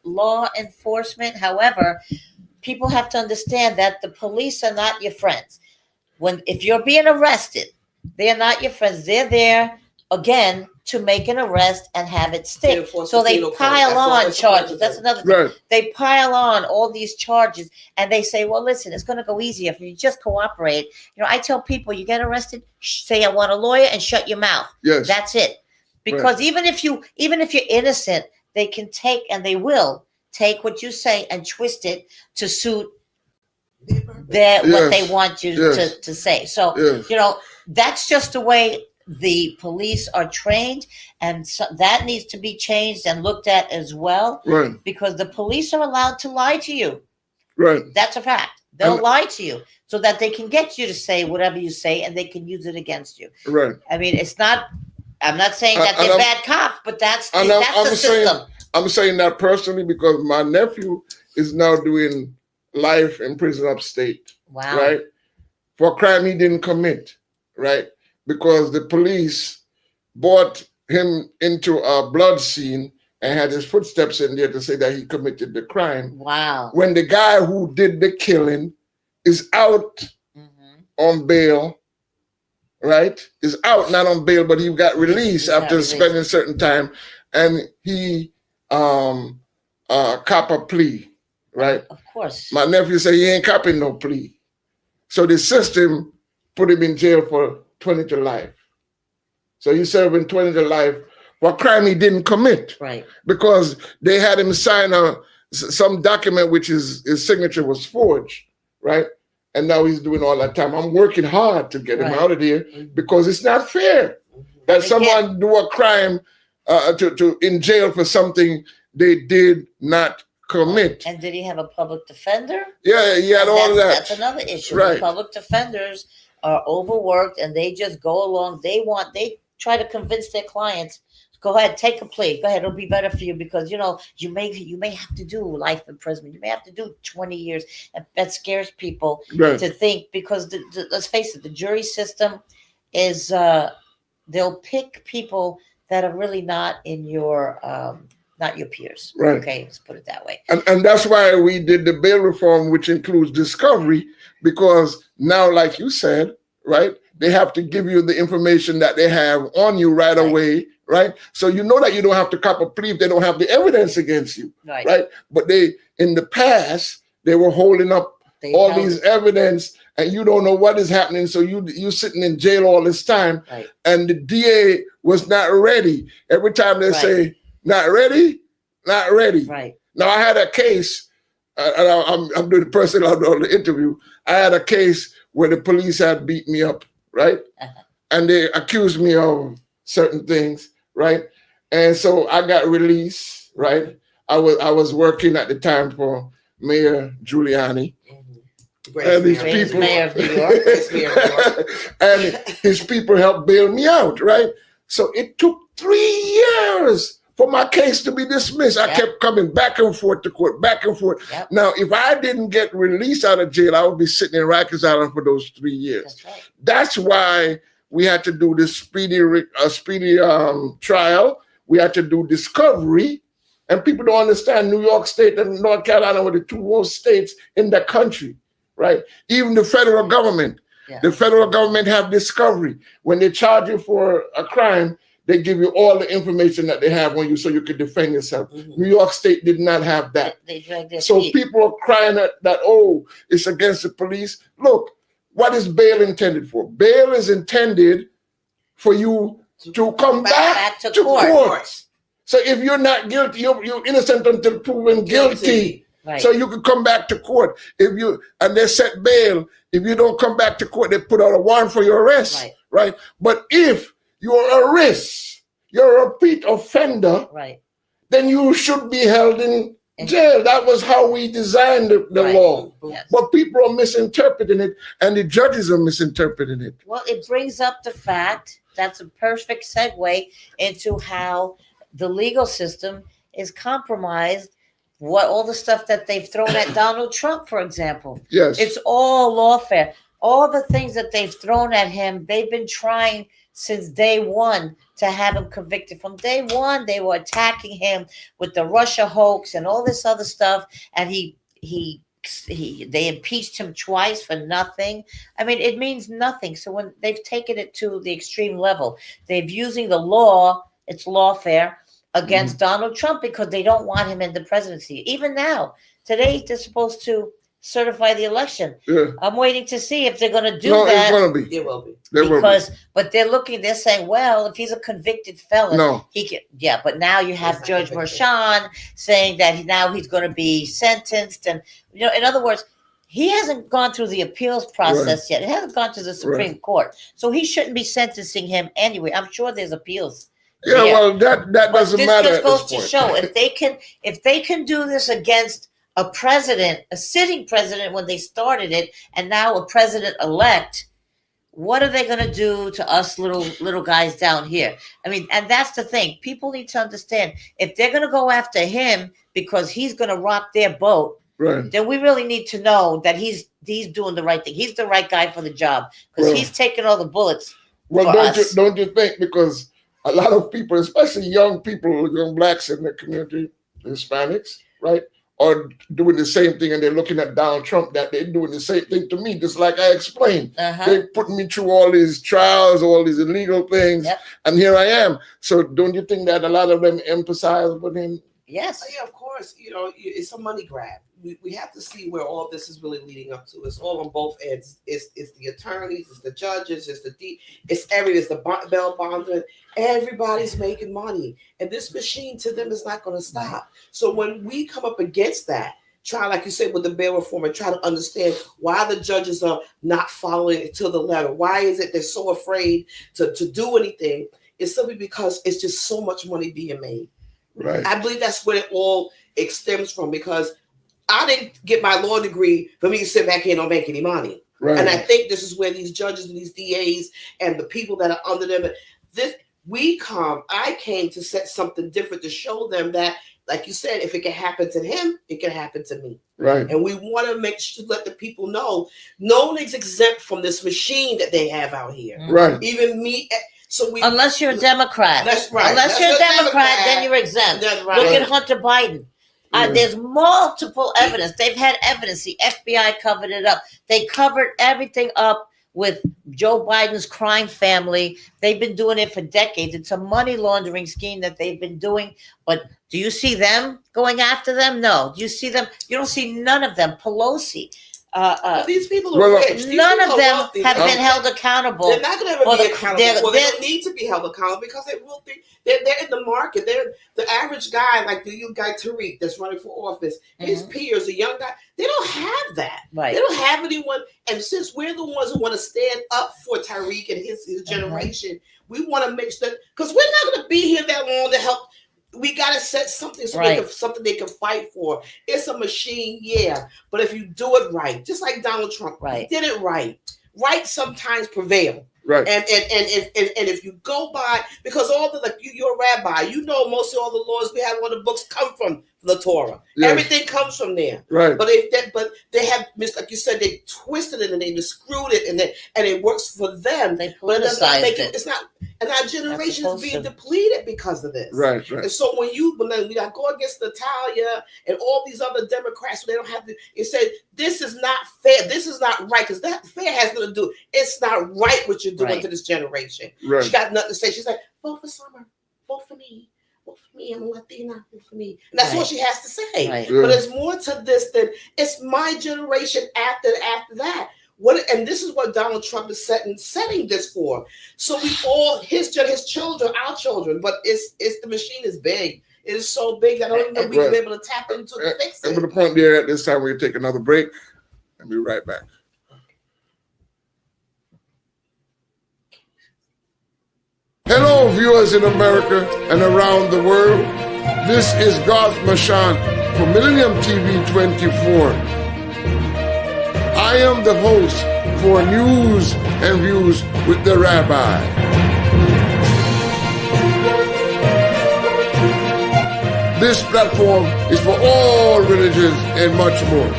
law enforcement. However, people have to understand that the police are not your friends. If you're being arrested, they're not your friends. They're there again to make an arrest and have it To stick. enforce So the they penal code. pile That's all on they're supposed charges. to That's do. another thing. Right. They pile on all these charges, and they say, well, listen, it's going to go easier if you just cooperate. I tell people, you get arrested, say I want a lawyer, and shut your mouth. Yes. That's it. Because even if you're innocent, they can take, and they will take what you say and twist it to suit what Yes. they want you Yes. to say. So Yes. that's just the way the police are trained, and so that needs to be changed and looked at as well, Right. because the police are allowed to lie to you. Right. That's a fact. They'll And- lie to you so that they can get you to say whatever you say, and they can use it against you. Right. I mean, it's not I'm not saying that And they're bad cops, but that's the I'm system. I'm saying that personally because my nephew is now doing life in prison upstate, Wow. right? For a crime he didn't commit, right? Because the police brought him into a blood scene and had his footsteps in there to say that he committed the crime. Wow. When the guy who did the killing is out on bail, right? Is out, not on bail, but he got released after spending certain time, and he cop a plea, right? Of course. My nephew said he ain't copping no plea. So the system put him in jail for 20 to life. So he's serving 20 to life for a crime he didn't commit. Right. Because they had him sign some document which his signature was forged, right? And now he's doing all that time. I'm working hard to get him out of there because it's not fair that someone do a crime to in jail for something they did not commit. And did he have a public defender? Yeah, he had all of that. That's another issue. Right. The public defenders are overworked and they just go along. They try to convince their clients, go ahead, take a plea. Go ahead, it'll be better for you because you may have to do life imprisonment. You may have to do 20 years. And that scares people to think because let's face it, the jury system is they'll pick people that are really not in your not your peers. Right. Okay, let's put it that way. And that's why we did the bail reform, which includes discovery, because now, like you said, right, they have to give you the information that they have on you right away, right? So you know that you don't have to cop a plea if they don't have the evidence against you, right? But in the past, they were holding up all these evidence and you don't know what is happening. So you're sitting in jail all this time and the DA was not ready. Every time they say, not ready, not ready. Right. Now I had a case, and I'm doing the person on the interview. I had a case where the police had beat me up, right? And they accused me of certain things, right? And so I got released, right? I was working at the time for Mayor Giuliani. And these people, Mayor of New York. and his people helped bail me out, right? So it took 3 years for my case to be dismissed. I kept coming back and forth to court, back and forth. Now, if I didn't get released out of jail, I would be sitting in Rikers Island for those 3 years. That's why we had to do this speedy trial. We had to do discovery. And people don't understand New York State and North Carolina were the two most states in the country, right? Even the federal government. The federal government have discovery. When they charge you for a crime, they give you all the information that they have on you so you can defend yourself. New York State did not have that. So people are crying that, oh, it's against the police. Look, what is bail intended for? Bail is intended for you to come back to court. So if you're not guilty, you're innocent until proven guilty. So you can come back to court. And they set bail. If you don't come back to court, they put out a warrant for your arrest. Right? But if you're a risk, you're a repeat offender, then you should be held in jail. That was how we designed the law. But people are misinterpreting it, and the judges are misinterpreting it. Well, it brings up the fact, that's a perfect segue into how the legal system is compromised. What all the stuff that they've thrown at Donald Trump, for example. Yes. It's all lawfare. All the things that they've thrown at him, they've been trying since day one to have him convicted. From day one, they were attacking him with the Russia hoax and all this other stuff. And they impeached him twice for nothing. I mean, it means nothing. So when they've taken it to the extreme level, they're using the law, it's lawfare, against Donald Trump because they don't want him in the presidency. Even now, today, they're supposed to certify the election. I'm waiting to see if they're going to do that. It will be. But they're saying, well, if he's a convicted felon, he can. Yeah, but now you have Judge Marchent saying that now he's going to be sentenced, and in other words, he hasn't gone through the appeals process yet. It hasn't gone to the Supreme Court, so he shouldn't be sentencing him anyway. I'm sure there's appeals. Yeah, well, that doesn't matter. This just goes to show if they can do this against a president, a sitting president when they started it, and now a president-elect, what are they going to do to us little guys down here? I mean, and that's the thing. People need to understand, if they're going to go after him because he's going to rock their boat, Right. then we really need to know that he's doing the right thing. He's the right guy for the job, because he's taking all the bullets. Well, for don't you think? Because a lot of people, especially young people, young blacks in the community, Hispanics, right, are doing the same thing, and they're looking at Donald Trump, that they're doing the same thing to me, just like I explained. They're putting me through all these trials, all these illegal things, and here I am. So don't you think that a lot of them emphasize with him? Yes. Yeah, of course. You know, it's a money grab. We have to see where all this is really leading up to. It's all on both ends. It's the attorneys, it's the judges, it's the bail bondman. Everybody's making money, and this machine to them is not going to stop. So when we come up against that, try, like you said, with the bail reform, and try to understand why the judges are not following it to the letter. Why is it they're so afraid to do anything? It's simply because it's just so much money being made. Right. I believe that's where it all stems from, because I didn't get my law degree for me to sit back here and don't make any money. Right. And I think this is where these judges and these DAs and the people that are under them, I came to set something different, to show them that, like you said, if it can happen to him, it can happen to me. Right. And we want to make sure, let the people know, no one is exempt from this machine that they have out here. Right. Even me. So unless you're a Democrat. That's right. Unless you're a Democrat, then you're exempt. That's right. Look at Hunter Biden. There's multiple evidence. They've had evidence. The FBI covered it up. They covered everything up with Joe Biden's crime family. They've been doing it for decades. It's a money laundering scheme that they've been doing. But do you see them going after them? No. Do you see them? You don't see none of them. Pelosi. These people are rich. None of them have been held accountable. They're not going to ever be accountable. They don't need to be held accountable, because they will be. They're in the market. They're the average guy, like the young guy Tariq that's running for office. His peers, the young guy, they don't have that. Right. They don't have anyone. And since we're the ones who want to stand up for Tariq and his generation, we want to make sure, because we're not going to be here that long to help. We got to set something so something they can fight for. It's a machine, yeah. But if you do it right, just like Donald Trump, he did it right. Right sometimes prevail. Right. And if you go by, because all the, like you're a rabbi, you know most of all the laws we have on the books come from the Torah. Yes. Everything comes from there. Right. But they have, like you said, they twisted it and they screwed it, and it works for them. They politicized it. It's not, and our generation is being depleted because of this. Right. Right. And so when we go against Natalia and all these other Democrats, they don't have to. It said this is not fair. This is not right, because that fair has nothing to do. It's not right what you're doing to this generation. Right. She got nothing to say. She's like, vote for Summer. Vote for me. Vote for me. I'm a Latina. Vote for me. And that's all she has to say. Right. Yeah. But it's more to this than it's my generation after that. And this is what Donald Trump is setting this for. So we all, his children, our children, but it's the machine is big. It is so big that I don't even know we can be able to tap into to fix it. And with the point there, at this time, we'll take another break and be right back. Hello, viewers in America and around the world. This is Gath Marchent for Millennium TV 24. I am the host for News and Views with the Rabbi. This platform is for all religions and much more.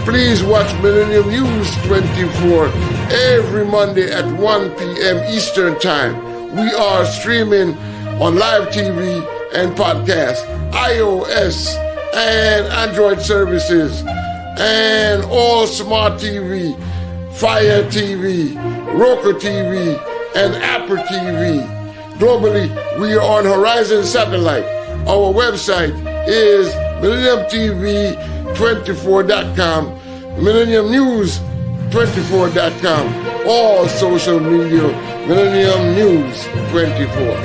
Please watch Millennium News 24 every Monday at 1 p.m. Eastern Time. We are streaming on live TV and podcast, iOS and Android services, and all smart TV, Fire TV, Roku TV, and Apple TV. Globally, we are on Horizon Satellite. Our website is MillenniumTV24.com, MillenniumNews24.com, all social media, Millennium News 24.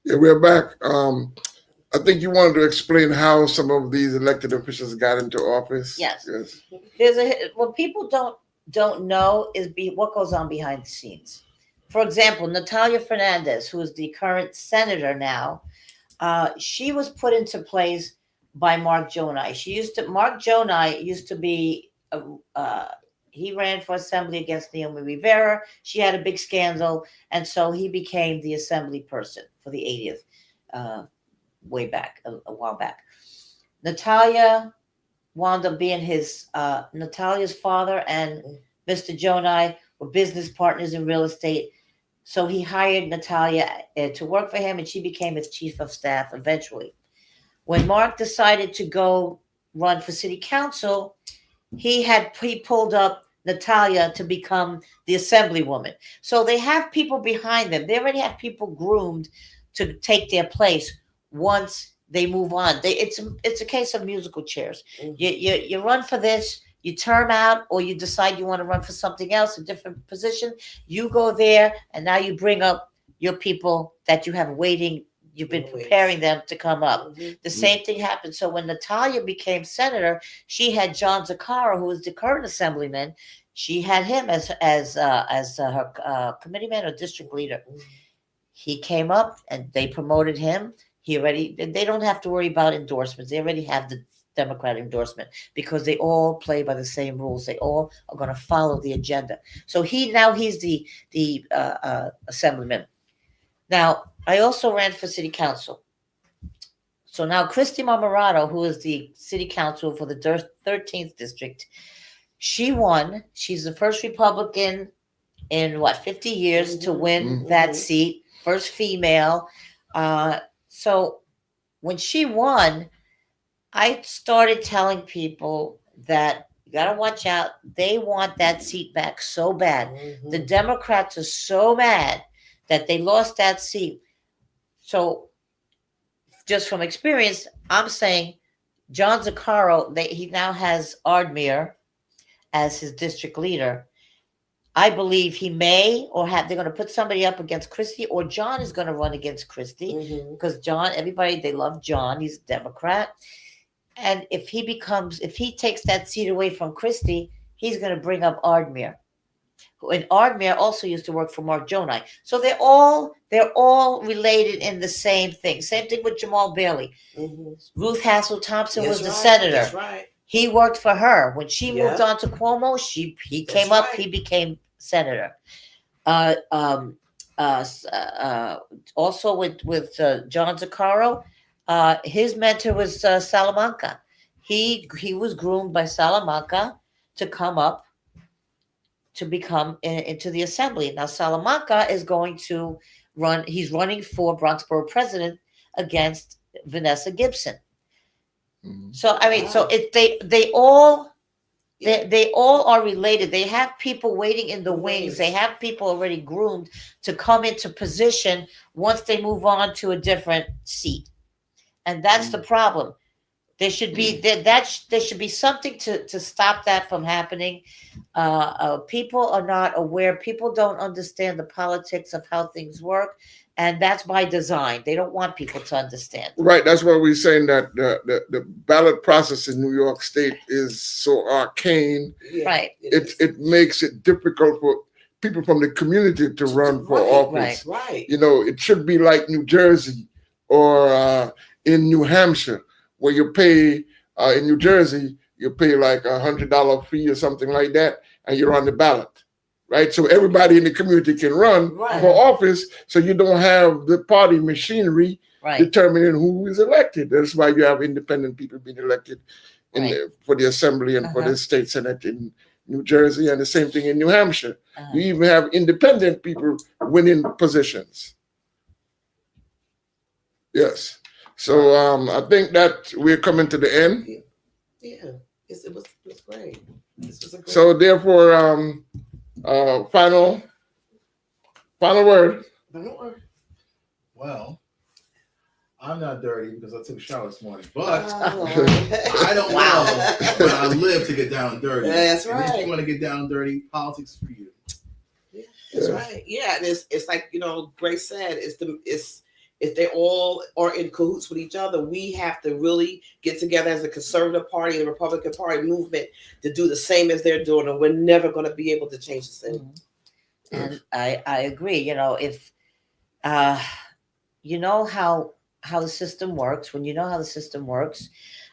Yeah, we're back. I think you wanted to explain how some of these elected officials got into office. Yes. There's what people don't know is what goes on behind the scenes. For example, Natalia Fernandez, who is the current senator now, she was put into place by Mark Jonai. Mark Jonai used to be, he ran for assembly against Naomi Rivera. She had a big scandal, and so he became the assembly person for the 80th, way back, a while back. Natalia wound up being Natalia's father and Mr. Jonai were business partners in real estate. So he hired Natalia to work for him, and she became his chief of staff eventually. When Mark decided to go run for city council, he pulled up Natalia to become the assemblywoman. So they have people behind them. They already have people groomed to take their place once they move on. It's a case of musical chairs. You run for this, you term out, or you decide you want to run for something else, a different position. You go there, and now you bring up your people that you have waiting. You've been preparing them to come up. The same thing happened. So when Natalia became senator, she had John Zaccaro, who was the current assemblyman. She had him as her committeeman or district leader. He came up, and they promoted him. They don't have to worry about endorsements. They already have the Democratic endorsement because they all play by the same rules. They all are going to follow the agenda. So he's the assemblyman. Now, I also ran for city council. So now Christy Marmorato, who is the city council for the 13th district, she won. She's the first Republican in 50 years to win that seat. First female. So when she won, I started telling people that you got to watch out. They want that seat back so bad. The Democrats are so mad that they lost that seat. So just from experience, I'm saying John Zaccaro, he now has Ardmere as his district leader. I believe he may they're going to put somebody up against Christie, or John is going to run against Christie because John, they love John. He's a Democrat. And if he takes that seat away from Christie, he's going to bring up Ardmere. And Ardmere also used to work for Mark Jonai. So they're all related in the same thing. Same thing with Jamal Bailey. Ruth Hassel Thompson was the senator. That's right. He worked for her. When she moved on to Cuomo, he came up, he became senator. Also with John Zaccaro, his mentor was Salamanca. He was groomed by Salamanca to come up to become into the assembly. Now Salamanca is going to run. He's running for Bronx Borough president against Vanessa Gibson. So I mean, so they all are related. They have people waiting in the wings. They have people already groomed to come into position once they move on to a different seat, and that's the problem. There should be there should be something to stop that from happening. People are not aware. People don't understand the politics of how things work. And that's by design. They don't want people to understand. Right. That's why we're saying that the ballot process in New York State is so arcane. Right. It makes it difficult for people from the community to run for office. Right. You know, it should be like New Jersey or in New Hampshire, where you pay in New Jersey, you pay like $100 fee or something like that, and you're on the ballot. Right, so everybody in the community can run for office, so you don't have the party machinery determining who is elected. That's why you have independent people being elected for the assembly and for the state senate in New Jersey, and the same thing in New Hampshire. You even have independent people winning positions. Yes, so I think that we're coming to the end. Yeah, it was great. This was a great. So therefore, final word. Well, I'm not dirty because I took a shower this morning, but I don't know. But I live to get down and dirty. That's and right. If you want to get down and dirty, politics for you. Yeah, that's right. Yeah, and it's like Grace said, if they all are in cahoots with each other, we have to really get together as a conservative party, the Republican Party movement, to do the same as they're doing, and we're never going to be able to change the city. And I agree. If you know how the system works, when you know how the system works,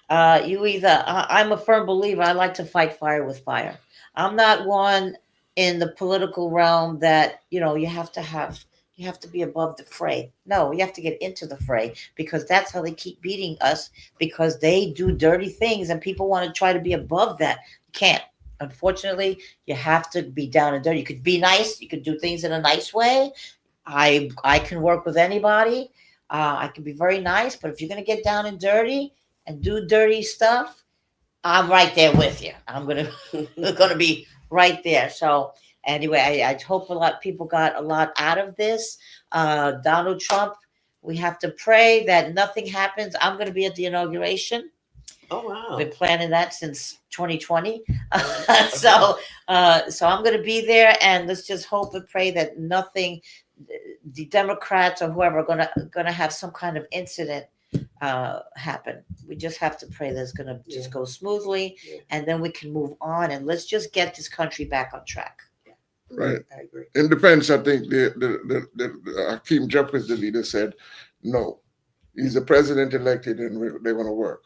I'm a firm believer. I like to fight fire with fire. I'm not one in the political realm that you have to be above the fray. No, you have to get into the fray because that's how they keep beating us because they do dirty things and people want to try to be above that. You can't. Unfortunately, you have to be down and dirty. You could be nice. You could do things in a nice way. I can work with anybody. I can be very nice, but if you're gonna get down and dirty and do dirty stuff, I'm right there with you. I'm gonna gonna be right there. So anyway, I hope a lot of people got a lot out of this. Donald Trump, we have to pray that nothing happens. I'm gonna be at the inauguration. Oh wow. Been planning that since 2020. Okay. So I'm going to be there, and let's just hope and pray that nothing, the Democrats or whoever, are going to have some kind of incident happen. We just have to pray that it's going to just go smoothly, and then we can move on, and let's just get this country back on track. Right. I agree. In defense, I think the Hakeem Jeffries, the leader, said, no, he's the president elected and they want to work.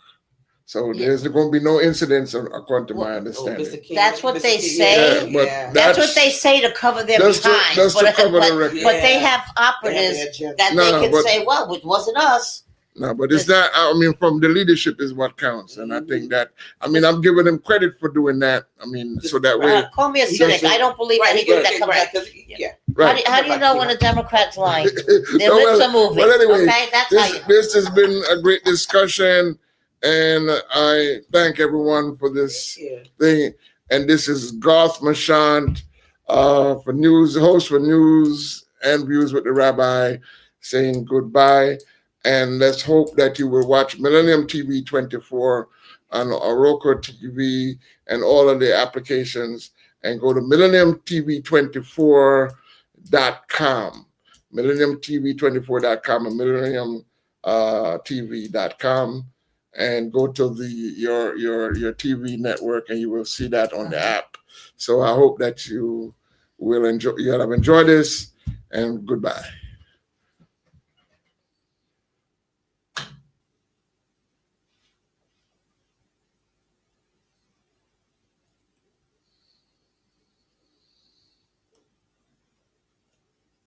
So there's going to be no incidents, according to my understanding. That's what they say. Yeah, but that's what they say to cover their behinds. That's to cover the record. But they have operatives that they can say, well, it wasn't us. No, but it's not. I mean, from the leadership is what counts, and I think that. I mean, I'm giving them credit for doing that. I mean, so that way. Call me a cynic. I don't believe anything that comes out. Right. How do you know when a Democrat's lying? Their lips are moving. But anyway, okay? That's how you know. This has been a great discussion, and I thank everyone for this thing. And this is Gath Marchent for news, host for News and Views with the Rabbi, saying goodbye. And let's hope that you will watch Millennium TV 24 on Roku TV and all of the applications, and go to millenniumtv24.com, millenniumtv24.com, and millenniumtv.com, and go to your TV network, and you will see that on the app. So I hope that you will have enjoyed this, and goodbye.